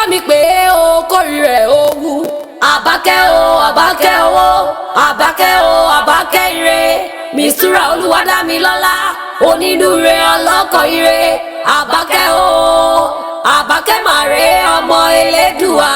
mi pé o kórìí rẹ̀ ó wú. Àbákẹ́ o Àbákẹ́ owó, Àbákẹ́ o Àbákẹ́ ire, Mistura Olúwadámilọ́lá, onídùúre ọlọ́kọ̀ ire. Àbákẹ́ o Àbákẹ́ màrè ọmọ Elédùà.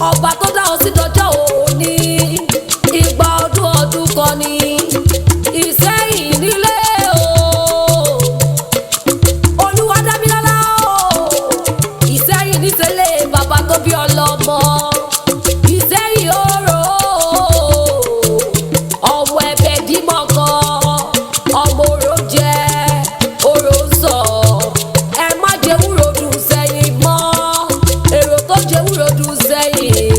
Ọba tó dá ọ sí dọjọ́ òní, ìgbà ọdún ọdún kan ni Ìsẹ́yìn nílé o. Olúwadámilọ́lá o, Ìsẹ́yìn níṣẹ́lẹ̀ bàbá tó bí ọlọ́mọ. Ìsẹ́yìn oró ọmọ ẹ̀bẹ̀ dímọ̀ kan, ọmọ oró jẹ oró sọ. Ẹ má jẹ wúro dùn sẹ́yìn mọ́, èrò tó jẹ wúro dùn sẹ́yìn.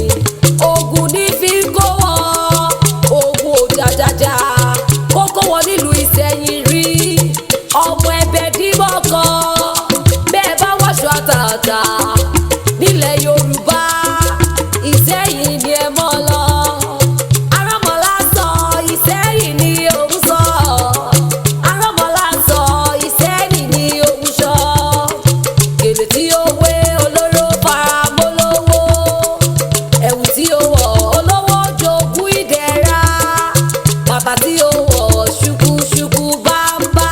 Ogun ní fi ń kó wọn, ogun òjàjàjà kókó wọn nílùú Ìsẹ́yìn rí. Ọmọ ẹ̀bẹ̀ dímọ̀ kan, bẹ́ẹ̀ bá wáṣọ àtàtà nílẹ̀ Yorùbá, Ìsẹ́yìn ni ẹ mọ́ lọ. Arọ́mọlá sọ Ìsẹ́yìn ni òun sọ, Arọ́mọlá sọ Ìsẹ́yìn ni òun sọ. Gèlè tí ó wé olóró fara mọ́ lówó, ẹ̀wù tí ó wọ̀ olówó jogún ìdẹ̀ra, bàbá tí ó wọ̀ ṣùkúṣùkú bámbá,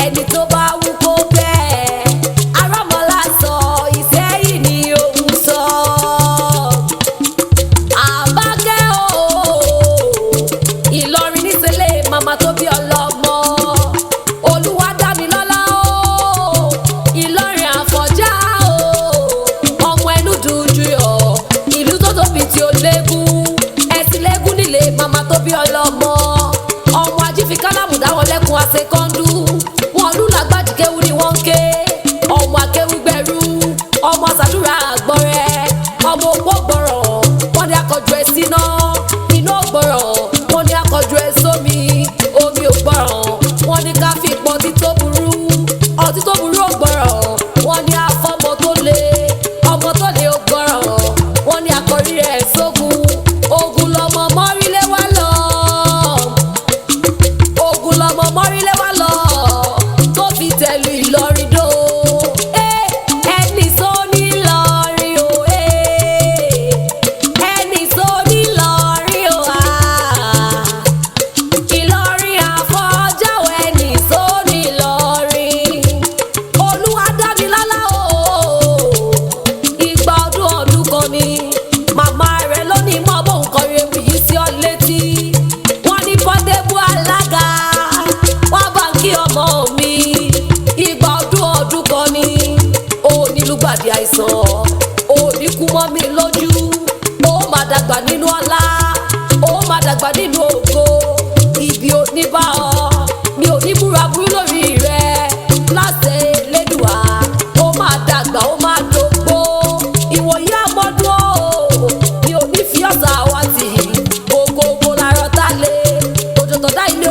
ẹni tó bá wú kó bẹ́ẹ̀. Arọ́mọlá sọ Ìsẹ́yìn ni òun sọ. Àbákẹ́ o, Ìlọrin níṣẹ́lẹ̀ màmá tó bí ọlọ́mọ. Olúwadámilọ́lá o, Ìlọrin Àfọ̀njá o, ọmọ ẹnu dùjú yọ, ìlú tó tóbi tí ó légún, ẹ̀sìn légún nílé màmá tó bí ọlọ́mọ. Ọmọ ajífikálàmù dáwọn lẹ́kùn àṣekọ́ndú, wọn lù lágbàjì kéwú ni wọ́n ń ké. Ọmọ akéwúgbẹ̀rú, ọmọ àṣàdúrà àgbọ̀rẹ́, ọmọ òpó gbọ̀rọ̀, wọ́n ní akọ̀jù ẹ̀ síná, iná ò gbọ̀rọ̀, wọ́n ní akọ̀jù ẹ̀ sómi, omi ò gbọ̀rọ̀, wọ́n ní ká fi pọ̀ ọtí tó burú, ọtí tó burú ò gbọ̀rọ̀, wọ́n ní afọ́mọ tó le, ọmọ tó le ò gbọ̀rọ̀, wọ́n ní akọrí rẹ̀ sógun. Ogun lọmọ mọ́rílé wá lọ, ogun lọmọ mọ́rílé wá lọ, tó fi tẹ̀lú Ìlọrin dó. Ẹni sọ ní Ìlọrin o, ẹni sọ ní Ìlọrin o, Ìlọrin Àfọ̀njá o, ẹni sọ ní Ìlọrin. Olúwadámilọ́lá o, ìgbà ọdún ọdún kan ni màmá rẹ̀ lónìí mọ́ bóun kọrin ewì yìí sí ọ létí. Wọ́n ní Pọ́tébù alága, wọ́n bá ń kí ọmọ mi. Ìgbà ọdún ọdún kan ni òní lùgbàdì àìsàn, òní kú mọ́ mi lójú. Ó máa dàgbà nínú ọlá, ó máa dàgbà nínú ògo. Ibi ò ní bá ọ, mi ò ní búra burú lórí rẹ. Láṣẹ Elédùà, ó máa dàgbà, ó máa dògbó. Ìwòyí àmọ́dún o, mi ò ní fi ọ̀sà wá tì. Gbogbogbò làárọ̀ tá lé, òjò tó dá ilé